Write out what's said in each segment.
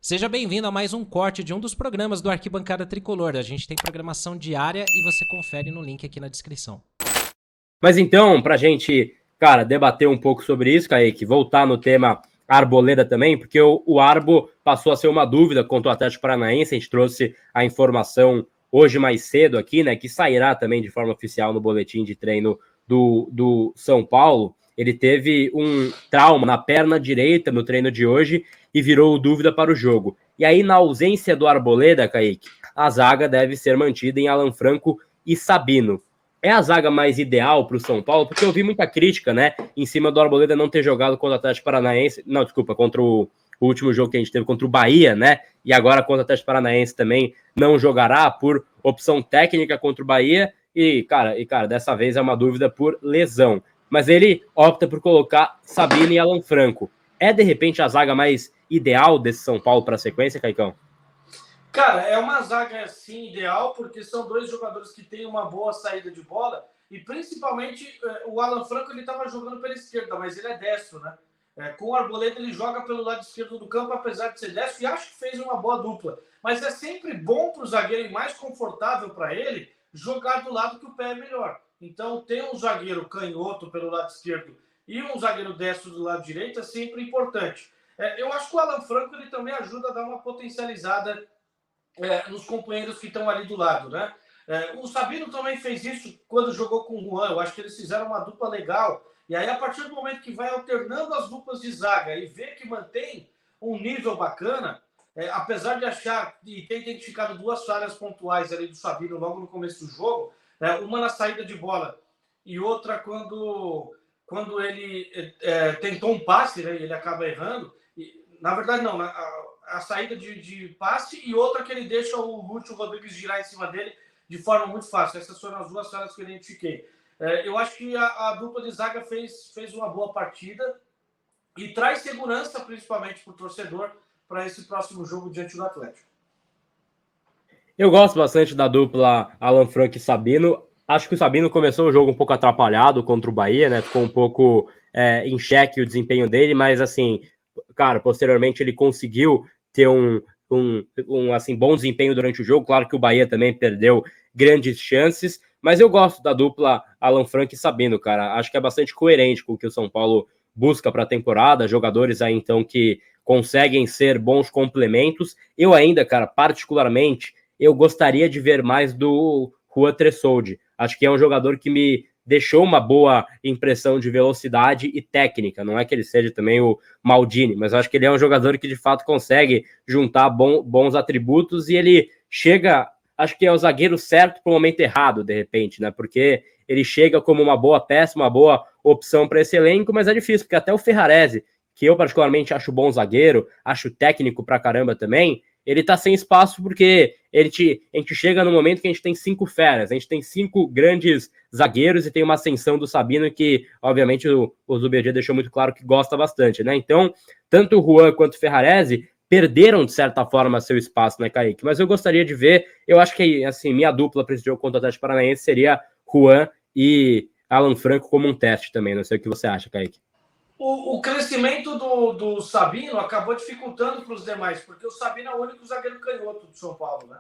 Seja bem-vindo a mais um corte de um dos programas do Arquibancada Tricolor. A gente tem programação diária e você confere no link aqui na descrição. Mas então, pra gente, cara, debater um pouco sobre isso, Kaique, voltar no tema Arboleda também, porque o Arbo passou a ser uma dúvida contra o Atlético Paranaense, a gente trouxe a informação hoje mais cedo aqui, né, que sairá também de forma oficial no boletim de treino do São Paulo. Ele teve um trauma na perna direita no treino de hoje e virou dúvida para o jogo. E aí, na ausência do Arboleda, Kaique, a zaga deve ser mantida em Alan Franco e Sabino. É a zaga mais ideal para o São Paulo? Porque eu vi muita crítica, né, em cima do Arboleda não ter jogado contra o Atlético Paranaense, não, desculpa, contra o último jogo que a gente teve contra o Bahia, né, e agora contra o Atlético Paranaense também não jogará por opção técnica contra o Bahia, e cara, dessa vez é uma dúvida por lesão. Mas ele opta por colocar Sabino e Alan Franco. É, de repente, a zaga mais ideal desse São Paulo para a sequência, Caicão? Cara, é uma zaga sim ideal, porque são dois jogadores que têm uma boa saída de bola, e principalmente o Alan Franco ele estava jogando pela esquerda, mas ele é destro, né? Com o Arboleda ele joga pelo lado esquerdo do campo, apesar de ser destro, e acho que fez uma boa dupla. Mas é sempre bom para o zagueiro e mais confortável para ele jogar do lado que o pé é melhor. Então, ter um zagueiro canhoto pelo lado esquerdo e um zagueiro destro do lado direito é sempre importante. Eu acho que o Alan Franco ele também ajuda a dar uma potencializada nos companheiros que estão ali do lado, né? O Sabino também fez isso quando jogou com o Juan. Eu acho que eles fizeram uma dupla legal. E aí, a partir do momento que vai alternando as duplas de zaga e vê que mantém um nível bacana, apesar de achar e ter identificado duas falhas pontuais ali do Sabino logo no começo do jogo, uma na saída de bola e outra quando ele tentou um passe, né, e ele acaba errando. Na verdade, não. A saída de passe e outra que ele deixa o Lúcio Rodrigues girar em cima dele de forma muito fácil. Essas foram as duas falhas que eu identifiquei. Eu acho que a dupla de zaga fez uma boa partida e traz segurança, principalmente para o torcedor, para esse próximo jogo diante do Atlético. Eu gosto bastante da dupla Alan Franco e Sabino. Acho que o Sabino começou o jogo um pouco atrapalhado contra o Bahia, né? Ficou um pouco em xeque o desempenho dele, mas assim, cara, posteriormente ele conseguiu ter um assim, bom desempenho durante o jogo. Claro que o Bahia também perdeu grandes chances, mas eu gosto da dupla Alan Franco e Sabino, cara. Acho que é bastante coerente com o que o São Paulo busca para a temporada. Jogadores aí, então, que conseguem ser bons complementos. Eu ainda, cara, particularmente, eu gostaria de ver mais do Juan Tressoldi. Acho que é um jogador que me deixou uma boa impressão de velocidade e técnica. Não é que ele seja também o Maldini, mas acho que ele é um jogador que de fato consegue juntar bons atributos e ele chega, acho que é o zagueiro certo para o momento errado, de repente, né? Porque ele chega como uma boa peça, uma boa opção para esse elenco, mas é difícil, porque até o Ferrarese, que eu particularmente acho bom zagueiro, acho técnico pra caramba também, ele tá sem espaço porque a gente chega no momento que a gente tem 5 feras, a gente tem 5 grandes zagueiros e tem uma ascensão do Sabino que, obviamente, o Zubedi deixou muito claro que gosta bastante, né? Então, tanto o Juan quanto o Ferrarese perderam, de certa forma, seu espaço, né, Kaique? Mas eu gostaria de ver, eu acho que, assim, minha dupla para esse jogo contra o Atlético Paranaense seria Juan e Alan Franco como um teste também, não sei o que você acha, Kaique. O crescimento do Sabino acabou dificultando para os demais, porque o Sabino é o único zagueiro canhoto do São Paulo, né?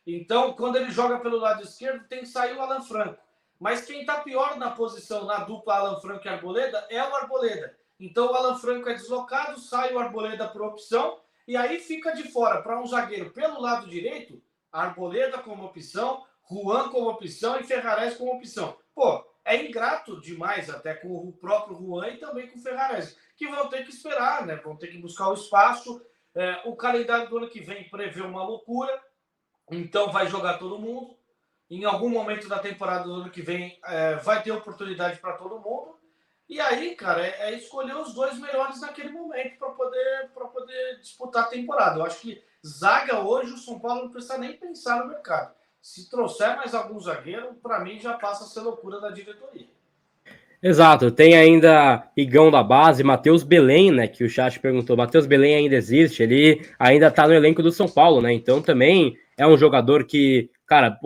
Então, quando ele joga pelo lado esquerdo, tem que sair o Alan Franco. Mas quem está pior na posição, na dupla Alan Franco e Arboleda, é o Arboleda. Então, o Alan Franco é deslocado, sai o Arboleda por opção, e aí fica de fora para um zagueiro pelo lado direito, Arboleda como opção, Juan como opção e Ferrarese como opção. Pô, é ingrato demais até com o próprio Juan e também com o Ferrarese, que vão ter que esperar, né? Vão ter que buscar o espaço. O calendário do ano que vem prevê uma loucura, então vai jogar todo mundo. Em algum momento da temporada do ano que vem vai ter oportunidade para todo mundo. E aí, cara, é escolher os dois melhores naquele momento para poder disputar a temporada. Eu acho que zaga hoje o São Paulo não precisa nem pensar no mercado. Se trouxer mais algum zagueiro, para mim já passa a ser loucura da diretoria. Exato, tem ainda Igão da base, Matheus Belém, né, que o chat perguntou, Matheus Belém ainda existe, ele ainda tá no elenco do São Paulo, né, então também é um jogador que cara,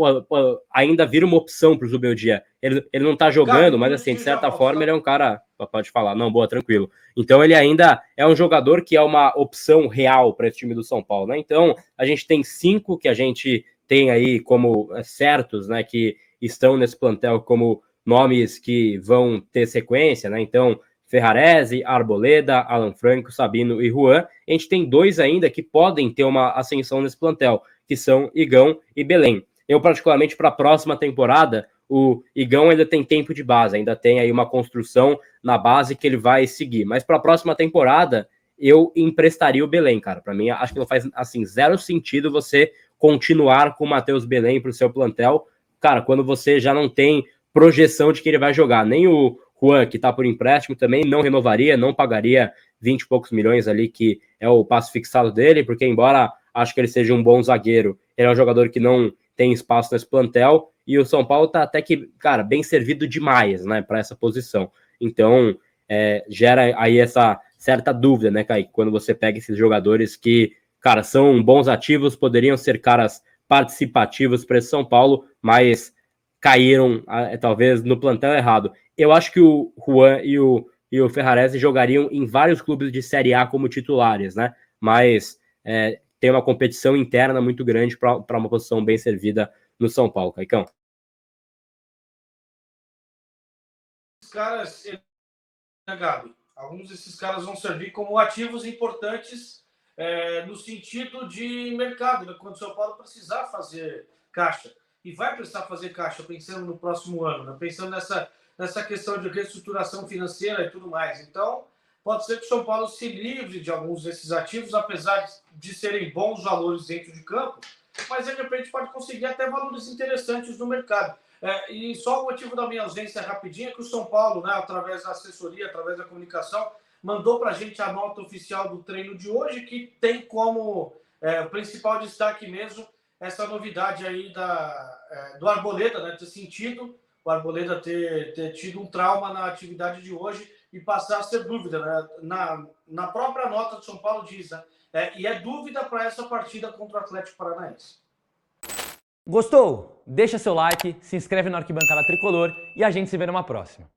ainda vira uma opção pro Zubeldia. Ele não tá jogando, cara, mas assim, de certa forma, ele é um cara... Pode falar. Não, boa, tranquilo. Então ele ainda é um jogador que é uma opção real para esse time do São Paulo, né? Então a gente tem 5 que a gente tem aí como certos, né, que estão nesse plantel como nomes que vão ter sequência, né? Então, Ferrarese, Arboleda, Alan Franco, Sabino e Juan. A gente tem 2 ainda que podem ter uma ascensão nesse plantel, que são Igão e Belém. Eu, particularmente, para a próxima temporada, o Igão ainda tem tempo de base, ainda tem aí uma construção na base que ele vai seguir. Mas para a próxima temporada, eu emprestaria o Belém, cara. Para mim, acho que não faz, assim, zero sentido você continuar com o Matheus Belém para o seu plantel, cara, quando você já não tem projeção de que ele vai jogar. Nem o Juan, que está por empréstimo, também não renovaria, não pagaria 20 e poucos milhões ali, que é o passo fixado dele, porque embora acho que ele seja um bom zagueiro, ele é um jogador que não tem espaço nesse plantel, e o São Paulo tá até que, cara, bem servido demais, né, para essa posição. Então, gera aí essa certa dúvida, né, Kaique, quando você pega esses jogadores que, cara, são bons ativos, poderiam ser caras participativos para esse São Paulo, mas caíram, talvez, no plantel errado. Eu acho que o Juan e o Ferrarese jogariam em vários clubes de Série A como titulares, né? Mas tem uma competição interna muito grande para uma posição bem servida no São Paulo, Caicão. Os caras, Gabi, alguns desses caras vão servir como ativos importantes no sentido de mercado, né? Quando o São Paulo precisar fazer caixa. E vai precisar fazer caixa, pensando no próximo ano, né? Pensando nessa questão de reestruturação financeira e tudo mais. Então, pode ser que o São Paulo se livre de alguns desses ativos, apesar de serem bons valores dentro de campo, mas de repente pode conseguir até valores interessantes no mercado. E só o motivo da minha ausência rapidinho é que o São Paulo, né, através da assessoria, através da comunicação, mandou para a gente a nota oficial do treino de hoje, que tem como principal destaque mesmo essa novidade aí do Arboleda, né, ter sentido o Arboleda ter tido um trauma na atividade de hoje e passar a ser dúvida, né? Na própria nota do São Paulo diz, né? E é dúvida para essa partida contra o Atlético Paranaense. Gostou? Deixa seu like, se inscreve no Arquibancada Tricolor e a gente se vê numa próxima.